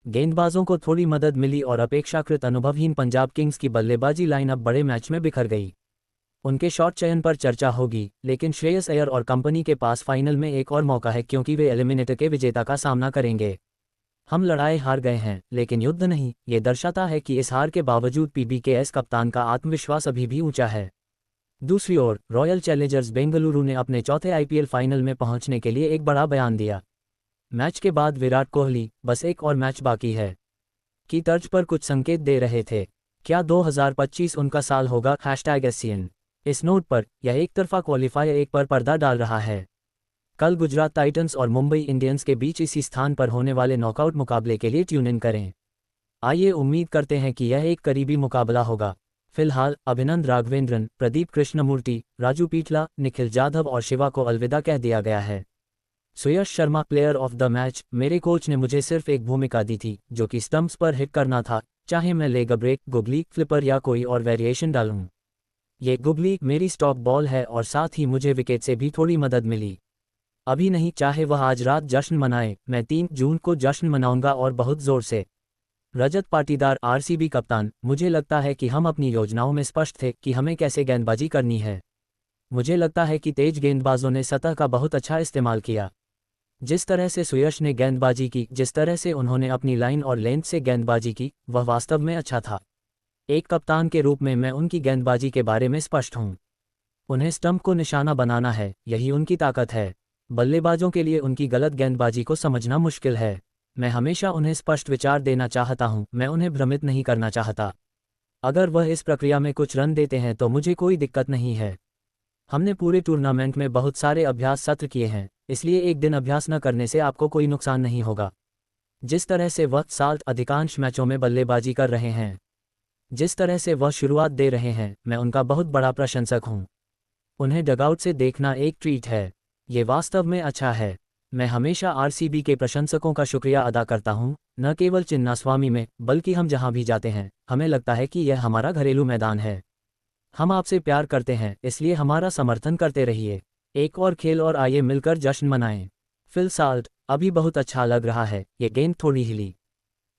गेंदबाजों को थोड़ी मदद मिली और अपेक्षाकृत अनुभवहीन पंजाब किंग्स की बल्लेबाजी लाइनअप बड़े मैच में बिखर गई। उनके शॉट चयन पर चर्चा होगी, लेकिन श्रेयस अय्यर और कंपनी के पास फाइनल में एक और मौका है क्योंकि वे एलिमिनेटर के विजेता का सामना करेंगे। हम लड़ाई हार गए हैं, लेकिन युद्ध नहीं। ये दर्शाता है कि इस हार के बावजूद पीबीकेएस कप्तान का आत्मविश्वास अभी भी ऊंचा है। दूसरी ओर रॉयल चैलेंजर्स बेंगलुरु ने अपने चौथे आईपीएल फाइनल में पहुंचने के लिए एक बड़ा बयान दिया। मैच के बाद विराट कोहली बस एक और मैच बाकी है की तर्ज पर कुछ संकेत दे रहे थे। क्या 2025 उनका साल होगा? #SCN। इस नोट पर यह एक तरफा क्वालिफायर एक पर पर्दा डाल रहा है। कल गुजरात टाइटंस और मुंबई इंडियंस के बीच इसी स्थान पर होने वाले नॉकआउट मुकाबले के लिए ट्यून इन करें। आइए उम्मीद करते हैं कि यह एक करीबी मुकाबला होगा। फिलहाल अभिनंदन राघवेंद्रन, प्रदीप कृष्णमूर्ति, राजू पीटला, निखिल जाधव और शिवा को अलविदा कह दिया गया है। Suyash Sharma player of the match. मेरे कोच ने मुझे सिर्फ एक भूमिका दी थी, जो कि स्टंप्स पर हिट करना था, चाहे मैं लेग ब्रेक, गुगली, फ्लिपर या कोई और वेरिएशन डालूं। ये गुगली मेरी स्टॉप बॉल है और साथ ही मुझे विकेट से भी थोड़ी मदद मिली। अभी नहीं, चाहे वह आज रात जश्न मनाए, मैं 3 जून को जश्न मनाऊंगा और बहुत जोर से। रजत पाटीदार, आरसीबी कप्तान। मुझे लगता है कि हम अपनी योजनाओं में स्पष्ट थे कि हमें कैसे गेंदबाजी करनी है। मुझे लगता है कि तेज गेंदबाजों ने सतह का बहुत अच्छा इस्तेमाल किया। जिस तरह से सुयश ने गेंदबाजी की, जिस तरह से उन्होंने अपनी लाइन और लेंथ से गेंदबाजी की, वह वास्तव में अच्छा था। एक कप्तान के रूप में मैं उनकी गेंदबाजी के बारे में स्पष्ट हूं। उन्हें स्टंप को निशाना बनाना है, यही उनकी ताकत है। बल्लेबाजों के लिए उनकी गलत गेंदबाजी को समझना मुश्किल है। मैं हमेशा उन्हें स्पष्ट विचार देना चाहता हूं, मैं उन्हें भ्रमित नहीं करना चाहता। अगर वह इस प्रक्रिया में कुछ रन देते हैं तो मुझे कोई दिक्कत नहीं है। हमने पूरे टूर्नामेंट में बहुत सारे अभ्यास सत्र किए हैं, इसलिए एक दिन अभ्यास न करने से आपको कोई नुकसान नहीं होगा। जिस तरह से वह साल्ट अधिकांश मैचों में बल्लेबाजी कर रहे हैं, जिस तरह से वह शुरुआत दे रहे हैं, मैं उनका बहुत बड़ा प्रशंसक हूं। उन्हें डगआउट से देखना एक ट्रीट है। ये वास्तव में अच्छा है। मैं हमेशा आरसीबी के प्रशंसकों का शुक्रिया अदा करता हूं, न केवल चिन्नास्वामी में, बल्कि हम जहां भी जाते हैं, हमें लगता है कि यह हमारा घरेलू मैदान है। हम आपसे प्यार करते हैं, इसलिए हमारा समर्थन करते रहिए। एक और खेल और आइए मिलकर जश्न मनाएं। फिल साल्ट, अभी बहुत अच्छा लग रहा है। ये गेंद थोड़ी हिली।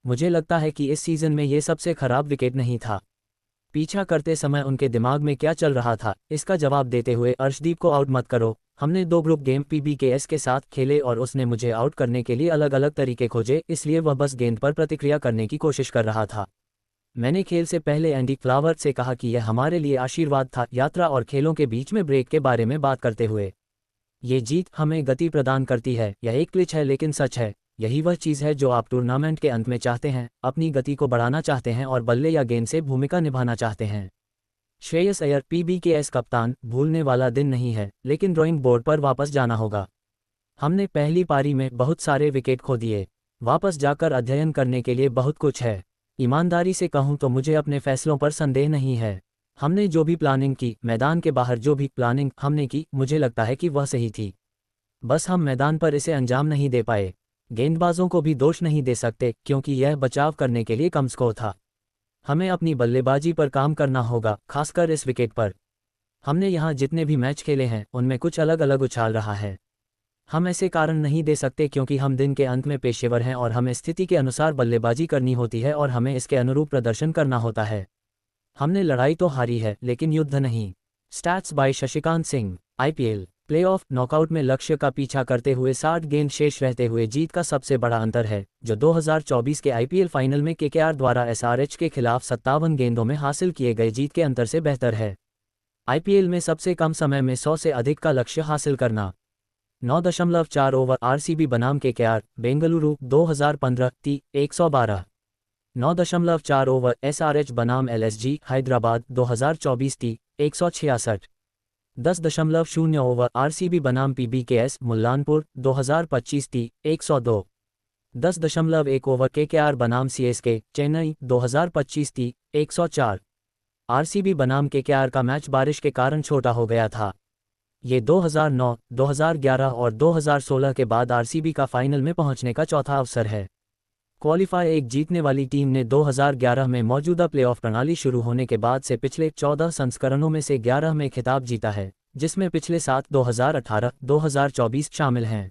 मुझे लगता है कि इस सीज़न में ये सबसे खराब विकेट नहीं था। पीछा करते समय उनके दिमाग में क्या चल रहा था, इसका जवाब देते हुए अर्शदीप को आउट मत करो। हमने 2 ग्रुप गेम पीबीकेएस के साथ खेले और उसने मुझे आउट करने के लिए अलग अलग तरीके खोजे, इसलिए वह बस गेंद पर प्रतिक्रिया करने की कोशिश कर रहा था। मैंने खेल से पहले एंडी फ्लावर्ट से कहा कि यह हमारे लिए आशीर्वाद था, यात्रा और खेलों के बीच में ब्रेक के बारे में बात करते हुए। ये जीत हमें गति प्रदान करती है। यह एक क्लिच है लेकिन सच है। यही वह चीज़ है जो आप टूर्नामेंट के अंत में चाहते हैं, अपनी गति को बढ़ाना चाहते हैं और बल्ले या गेंद से भूमिका निभाना चाहते हैं। श्रेयस अय्यर, पीबीकेएस कप्तान। भूलने वाला दिन नहीं है, लेकिन ड्राइंग बोर्ड पर वापस जाना होगा। हमने पहली पारी में बहुत सारे विकेट खो दिए। वापस जाकर अध्ययन करने के लिए बहुत कुछ है। ईमानदारी से कहूं तो मुझे अपने फैसलों पर संदेह नहीं है। हमने जो भी प्लानिंग की, मैदान के बाहर जो भी प्लानिंग हमने की, मुझे लगता है कि वह सही थी। बस हम मैदान पर इसे अंजाम नहीं दे पाए। गेंदबाजों को भी दोष नहीं दे सकते, क्योंकि यह बचाव करने के लिए कम स्कोर था। हमें अपनी बल्लेबाजी पर काम करना होगा, खासकर इस विकेट पर। हमने यहाँ जितने भी मैच खेले हैं, उनमें कुछ अलग अलग उछाल रहा है। हम ऐसे कारण नहीं दे सकते क्योंकि हम दिन के अंत में पेशेवर हैं और हमें स्थिति के अनुसार बल्लेबाजी करनी होती है और हमें इसके अनुरूप प्रदर्शन करना होता है। हमने लड़ाई तो हारी है, लेकिन युद्ध नहीं। Stats by Shashikant Singh. IPL playoff knockout में लक्ष्य का पीछा करते हुए 60 गेंद शेष रहते हुए जीत का सबसे बड़ा अंतर है, जो 2024 के आईपीएल फाइनल में केकेआर द्वारा एसआरएच के खिलाफ 57 गेंदों में हासिल किए गए जीत के अंतर से बेहतर है। आईपीएल में सबसे कम समय में 100 से अधिक का लक्ष्य हासिल करना। 9.4 ओवर आरसीबी बनाम KKR, Bengaluru 2015 T 112। 9.4 over SRH बनाम LSG, Hyderabad 2024 T 166। 10.0 over RCB बनाम PBKS, Mullanpur 2025 T 102। 10.1 over KKR बनाम सीएसके, चेन्नई 2025 टी 104। आरसीबी बनाम केकेआर का मैच बारिश के कारण छोटा हो गया था। ये 2009, 2011 और 2016 के बाद आरसीबी का फाइनल में पहुंचने का चौथा अवसर है। क्वालिफायर एक जीतने वाली टीम ने 2011 में मौजूदा प्लेऑफ प्रणाली शुरू होने के बाद से पिछले 14 संस्करणों में से 11 में खिताब जीता है, जिसमें पिछले 7 2018, 2024 शामिल हैं।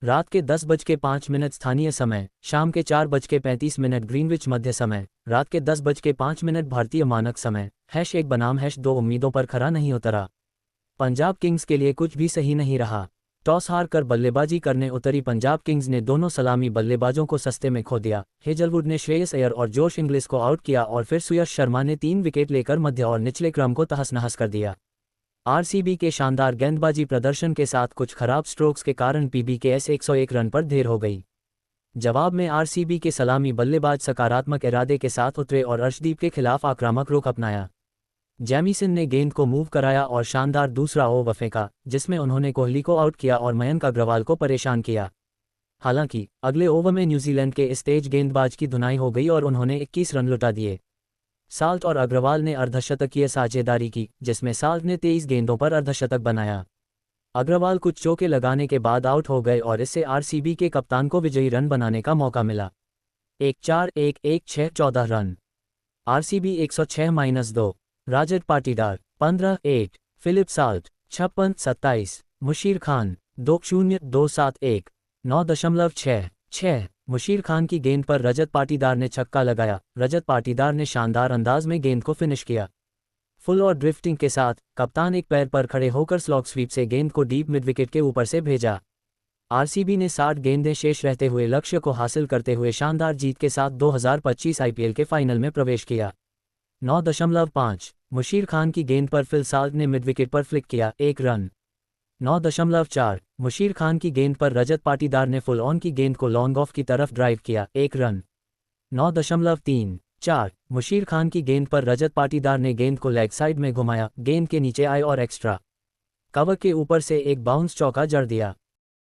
रात के 10:05 स्थानीय समय, शाम के 4:35 ग्रीनविच मध्य समय, रात के 10:05 भारतीय मानक समय। #1 बनाम #2 उम्मीदों पर खरा नहीं उतरा। पंजाब किंग्स के लिए कुछ भी सही नहीं रहा। टॉस हार कर बल्लेबाजी करने उतरी पंजाब किंग्स ने दोनों सलामी बल्लेबाजों को सस्ते में खो दिया। हेजलवुड ने श्रेयस अय्यर और जोश इंग्लिस को आउट किया और फिर सुयश शर्मा ने 3 विकेट लेकर मध्य और निचले क्रम को तहस-नहस कर दिया। आरसीबी के शानदार गेंदबाजी प्रदर्शन के साथ कुछ खराब स्ट्रोक्स के कारण पीबी के 101 रन पर ढेर हो गई। जवाब में आरसीबी के सलामी बल्लेबाज सकारात्मक इरादे के साथ उतरे और अर्शदीप के खिलाफ आक्रामक रुख अपनाया। जैमीसन ने गेंद को मूव कराया और शानदार दूसरा ओवर फेंका, जिसमें उन्होंने कोहली को आउट किया और मयंक अग्रवाल को परेशान किया। हालांकि अगले ओवर में न्यूजीलैंड के इस तेज गेंदबाज की धुनाई हो गई और उन्होंने 21 रन लुटा दिए। साल्ट और अग्रवाल ने अर्धशतकीय साझेदारी की, जिसमें साल्ट ने 23 गेंदों पर अर्धशतक बनाया। अग्रवाल कुछ चौके लगाने के बाद आउट हो गए और इससे आरसीबी के कप्तान को विजयी रन बनाने का मौका मिला। 1-4-1-1-6 14 run. RCB 106-2। Rajat Patidar 15-8। Philip Salt 56-27। Musheer Khan 2-0-2-7-1। 9.66। Musheer Khan की गेंद पर रजत पाटीदार ने छक्का लगाया। रजत पाटीदार ने शानदार अंदाज में गेंद को फिनिश किया। फुल और ड्रिफ्टिंग के साथ कप्तान एक पैर पर खड़े होकर स्लॉग स्वीप से गेंद को डीप मिड विकेट के ऊपर से भेजा। आरसीबी ने 60 गेंदें शेष रहते हुए लक्ष्य को हासिल करते हुए शानदार जीत के साथ 2025 आईपीएल के फाइनल में प्रवेश किया। 9.5। मुशीर खान की गेंद पर फिल साल्ट ने मिड विकेट पर फ्लिक किया, 1 रन। 9.4। मुशीर खान की गेंद पर रजत पाटीदार ने फुल ऑन की गेंद को लॉन्ग ऑफ की तरफ ड्राइव किया, 1 रन। 9.34। मुशीर खान की गेंद पर रजत पाटीदार ने गेंद को लेग साइड में घुमाया, गेंद के नीचे आए और एक्स्ट्रा कवर के ऊपर से एक बाउंस चौका जड़ दिया।